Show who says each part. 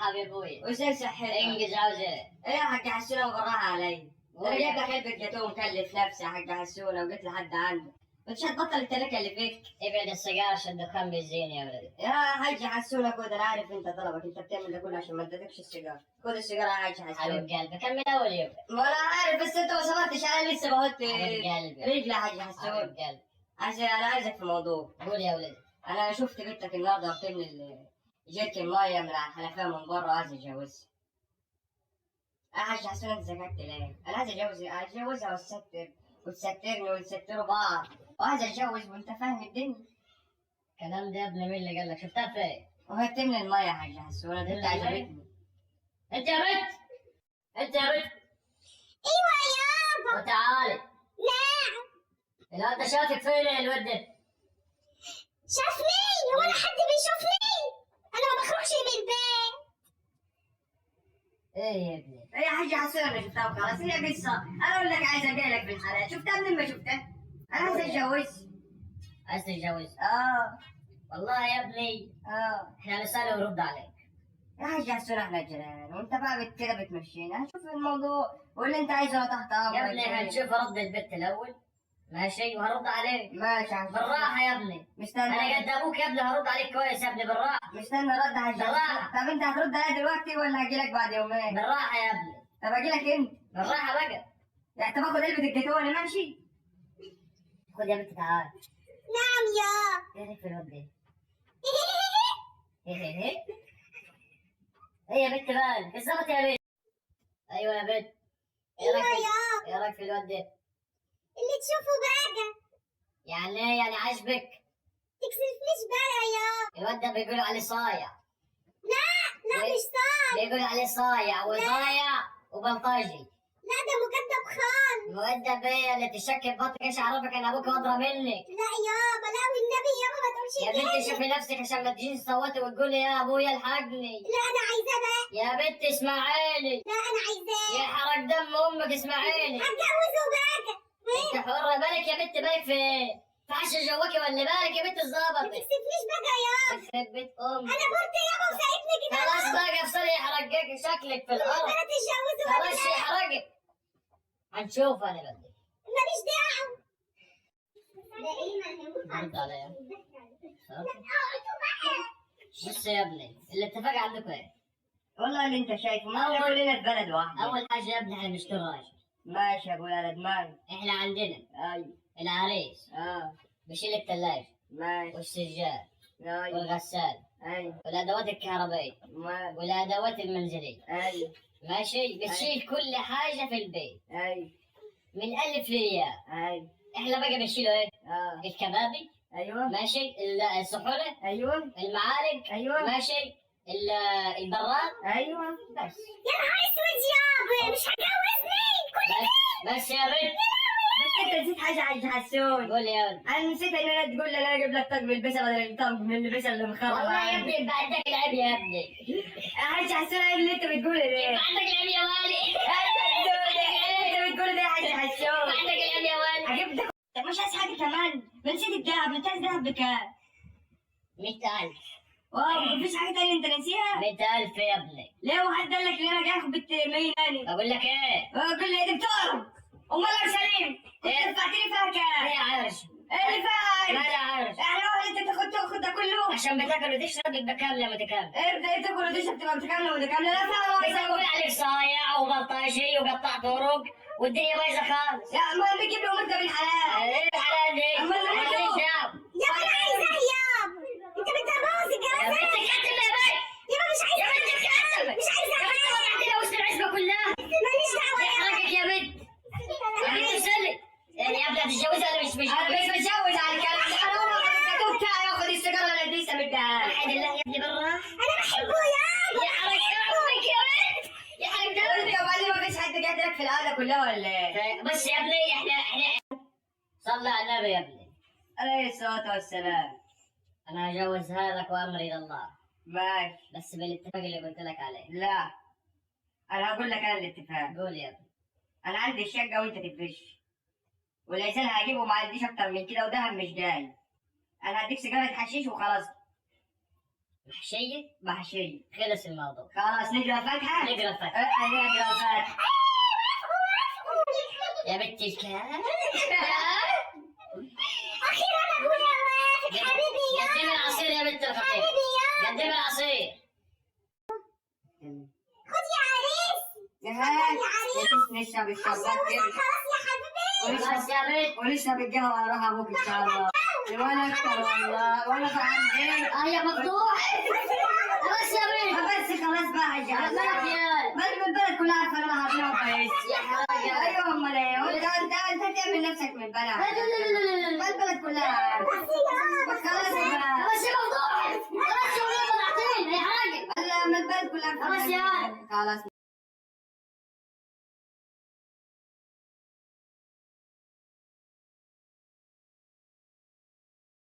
Speaker 1: حبيب ابوي.
Speaker 2: وش صحتها؟
Speaker 1: انجز عاوزة.
Speaker 2: ايه يا حاج حسونه وبراها علي. انا جايب لك علبه جاتوه مكلف نفسي يا حاج حسونه وقلت لحد عنده. مش هتبطل التنكه اللي فيك.
Speaker 1: ابعد السيجارة عشان الدخان بيزين يا ولدي.
Speaker 2: يا حاج حسونه خد، انا عارف انت طلبك، انت بتعمل ده كله عشان ما اديتكش السيجاره. خد السيجاره يا حاج حسونه.
Speaker 1: حبيب قلبي كان من اول يوم.
Speaker 2: ما انا عارف، بس انت ما صبرتش، انا لسه بحط
Speaker 1: حبيب قلبي.
Speaker 2: رجلي يا حاج حسونه.
Speaker 1: حبيب قلبي.
Speaker 2: عشان انا عايزك في موضوع.
Speaker 1: قول يا ولدي.
Speaker 2: انا شفت بنتك النهارده بتملي جيركن ميه من على الحنفيه من بره، عايز اتجوزها. يا حاج حسون انت سكت ليه؟ انا عايز اتجوزها وتسترني ونستروا بعض، وعايز اتجوز وانت فاهم الدنيا.
Speaker 1: الكلام ده يا ابني مين اللي قال لك؟ شفتها فين؟
Speaker 2: وهي بتملي الميه يا حاج حسون، انت عجبتني.
Speaker 1: انت يا بنت. انت يا بنت.
Speaker 3: ايوه يابا.
Speaker 1: وتعالي.
Speaker 3: نعم.
Speaker 1: لا انت شافك فين الواد ده؟
Speaker 3: شافني؟ هو انا حد بيشوفني؟ انا ما بخرجش من البيت.
Speaker 1: ايه يا ابني؟
Speaker 2: ايه يا حاج حسون انا شفتها وخلاص، هي قصه. انا اقول لك عايز ابيع لك في الحلال، شفتها منين ما شفتها؟ انا عايز اتجوز.
Speaker 1: عايز تتجوز؟
Speaker 2: والله
Speaker 1: يا ابني احنا نسأله ويرد عليك.
Speaker 2: يا حاج حسون احنا جيران، وانت بقى كده بتمشينا، هنشوف الموضوع واللي انت عايزه تحت امرك.
Speaker 1: يا ابني هنشوف رد البت الاول ماشي وهرد عليك.
Speaker 2: ماشي يا حاج.
Speaker 1: بالراحة يا ابني.
Speaker 2: مستني.
Speaker 1: انا قد ابوك يا ابني، هرد عليك كويس يا ابني بالراحة.
Speaker 2: مستني رد يا حاج.
Speaker 1: بالراحة.
Speaker 2: طب انت هترد عليا دلوقتي ولا هجي لك بعد يومين؟
Speaker 1: بالراحة يا ابني.
Speaker 2: طب اجي لك انت.
Speaker 1: بالراحة بقى.
Speaker 2: يعني طب اخد علبه الجاتوه وانا ماشي؟
Speaker 1: خد يا بنت تعال.
Speaker 3: نعم يا.
Speaker 1: ايه رايك في الواد ده؟ ايه يا بنت مالك؟ بالظبط يا بنت. ايوه يا بنت.
Speaker 3: ايوه يا.
Speaker 1: ايه رايك في الواد ده؟
Speaker 3: اللي تشوفه بقى.
Speaker 1: يعني ايه يعني عاجبك؟
Speaker 3: تكسفنيش بقى يا.
Speaker 1: الواد ده بيقولوا عليه صايع.
Speaker 3: لا مش صار.
Speaker 1: بيقولوا عليه صايع وضايع وبلطجي.
Speaker 3: لا ده مكدب خان.
Speaker 1: مؤدب ايه اللي تشكل بطنك؟ ايش عرفك ان ابوك اضرب منك؟
Speaker 3: لا يابا، لا والنبي يابا ما تقولش
Speaker 1: يا بنتي
Speaker 3: كده.
Speaker 1: شوفي نفسك عشان ما تجيش تصوتي وتقولي يا ابويا الحقني.
Speaker 3: لا انا عايزاه بقى.
Speaker 1: يا بنت اسمعيني.
Speaker 3: لا انا عايزاه.
Speaker 1: يحرق دم امك اسمعيني.
Speaker 3: هتجوزه بقى.
Speaker 1: انت حرة. بالك يا بنت بالك في ايه؟ في حش جواكي ولا بالك يا بنت
Speaker 3: ما
Speaker 1: الظابط؟
Speaker 3: تكسفنيش بقى يا.
Speaker 1: يخرب بيت امك.
Speaker 3: انا قلت يابا وساعدني كده.
Speaker 1: خلاص بقى افصلي يحرقك شكلك في الارض.
Speaker 3: انا تتجوزوا ولا
Speaker 1: خلاص
Speaker 3: لا؟
Speaker 1: يحرقك. هنشوف انا بدي.
Speaker 3: ماليش دعوه.
Speaker 1: رد عليا. بص يا ابني الاتفاق عندكم ايه؟
Speaker 2: والله اللي انت شايفه، ما احنا كلنا في بلد واحده.
Speaker 1: اول حاجه يا ابني احنا بنشتري راجل.
Speaker 2: ماشي يا ابو ولد ماشي.
Speaker 1: احنا عندنا
Speaker 2: ايوه.
Speaker 1: العريس بشيل الثلاجه
Speaker 2: ماشي.
Speaker 1: والسجاد
Speaker 2: ايوه.
Speaker 1: والغسال
Speaker 2: ايوه.
Speaker 1: والادوات الكهربائيه
Speaker 2: ماشي.
Speaker 1: والادوات المنزليه.
Speaker 2: ايوه.
Speaker 1: ماشي بتشيل كل حاجه في البيت
Speaker 2: ايوه.
Speaker 1: من الف للياء.
Speaker 2: ايوه.
Speaker 1: احنا بقى بنشيله ايه؟ الكبابي.
Speaker 2: ايوه.
Speaker 1: ماشي الصحونه.
Speaker 2: ايوه.
Speaker 1: المعالق.
Speaker 2: ايوه.
Speaker 1: ماشي البراد.
Speaker 2: ايوه.
Speaker 1: بس
Speaker 3: يا نهار اسود يابا، مش هتجوزني كل ده.
Speaker 1: بس يا بنت.
Speaker 2: بس انت نسيت حاجه يا حاج حسون.
Speaker 1: قول يا ولد.
Speaker 2: انا نسيت ان انا تقول لي انا اجيب لك طقم البسه بدل الطقم من البسه اللي مخربه.
Speaker 1: والله يا ابني بعدك العيب يا ابني.
Speaker 2: يا حاج حسون ايه اللي انت بتقوله ده؟
Speaker 1: بعدك العيب يا والي.
Speaker 2: انت بتقوله ده يا حاج حسون؟
Speaker 1: بعدك العيب يا والي.
Speaker 2: هجيب لك مش عايز حاجه كمان، ما نسيت الدهب، انت عايز دهب بكام؟
Speaker 1: 100,000.
Speaker 2: واو مفيش حاجه تانية انت ناسيها؟
Speaker 1: 100,000 يا ابني.
Speaker 2: ليه واحد قال لك ان انا جاي اخد بنت مين تاني؟
Speaker 1: اقول لك ايه؟
Speaker 2: قول لي دي بتهرب. امال يا سليم كنت
Speaker 1: إيه؟
Speaker 2: دفعتني فيها كام؟
Speaker 1: هي عارش.
Speaker 2: ايه اللي فيها؟
Speaker 1: ما لا عارش.
Speaker 2: احنا هو اللي انت تاخد ده كله؟
Speaker 1: عشان بتاكل وتشرب يبقى كامله متكامله.
Speaker 2: ايه بدأت تاكل وتشرب تبقى متكامله ومتكامله؟ لا فاهمه
Speaker 1: بس اقول عليك صايع وبلطجي وقطع طرق والدنيا بايظه خالص.
Speaker 2: يا امال بيجيب له مرتب الحلال.
Speaker 1: ايه الحلال دي؟
Speaker 2: أما اللي
Speaker 1: ماليش
Speaker 2: مكتوب.
Speaker 1: دعوة.
Speaker 3: يابا انا عايزاه يابا. انت بتبوظ
Speaker 1: يا
Speaker 3: الجواز.
Speaker 1: بنت كتم يا بنت.
Speaker 3: يابا مش
Speaker 1: يا
Speaker 3: عايزاه.
Speaker 1: بنت كتم.
Speaker 3: مش عايزاه.
Speaker 1: يا بنت وقعتني وسط العزبه كلها.
Speaker 3: ماليش دعوه يابا.
Speaker 1: يحرقك يا بنت. يا بنت سلي. يعني يا ابني هتتجوزها ولا مش
Speaker 2: انا مش بتجوز على كلام حرام. الكتوب بتاعي ياخد السيجاره ولا الديسه مديها.
Speaker 1: وحد الله يا ابني برا.
Speaker 3: انا بحبه يابا.
Speaker 1: يحرق دمك يا بنت. يحرق دمك.
Speaker 2: انت وبعدين ما فيش حد قاعد لك في القعده كلها ولا ايه؟
Speaker 1: بس يا ابني احنا صلى على النبي يا ابني.
Speaker 2: عليه الصلاه والسلام.
Speaker 1: انا هجوزها لك وامري الى الله.
Speaker 2: ماشي.
Speaker 1: بس بالاتفاق اللي قلت لك عليه.
Speaker 2: لا انا هقول لك انا الاتفاق.
Speaker 1: قول يا ابني.
Speaker 2: انا عندي الشقه وانت تفرش، والعيسان هجيبه ما عنديش اكتر من كده، ودهب مش جاي. انا هديك سيجاره حشيش وخلاص.
Speaker 1: محشية.
Speaker 2: محشية.
Speaker 1: خلص الموضوع.
Speaker 2: خلاص نقرا الفاتحة؟
Speaker 1: نقرا الفاتحة.
Speaker 2: نقرا الفاتحة.
Speaker 1: يا بنت الكلب.
Speaker 3: اخيرا ابوي الله يعافيك حبيبي يا
Speaker 1: قدمي العصير يا بنت الخطيب.
Speaker 3: حبيبي يا
Speaker 1: قدمي العصير.
Speaker 3: خذ يا عريس.
Speaker 2: هاي
Speaker 3: يا عريس.
Speaker 2: نشرب الشربات
Speaker 3: اتجوزك خلاص يا حبيبي.
Speaker 1: خلاص يا بنت.
Speaker 2: ونشرب القهوة أروح أبوك إن شاء الله. ولا أكثر والله ولا بعدين.
Speaker 1: يا مفتوح. خلاص يا بنت.
Speaker 2: بس خلاص بقى يا
Speaker 1: مالك
Speaker 2: جماعة.
Speaker 1: يا
Speaker 2: ما البلد كلها عارفة أنا راح أبيع بس.
Speaker 1: يا حاجة.
Speaker 2: أيوة أمال إيه؟ أنت تعمل نفسك من
Speaker 1: لا
Speaker 2: البلد.
Speaker 1: لا لا لا لا.
Speaker 2: ما البلد كلها عارفة.
Speaker 3: بس يا
Speaker 2: خلاص بقى.
Speaker 1: خلاص يا مفتوح. خلاص يا ولاد طلعتين يا حاجة.
Speaker 2: لا ما البلد كلها
Speaker 1: خلاص يا
Speaker 2: خلاص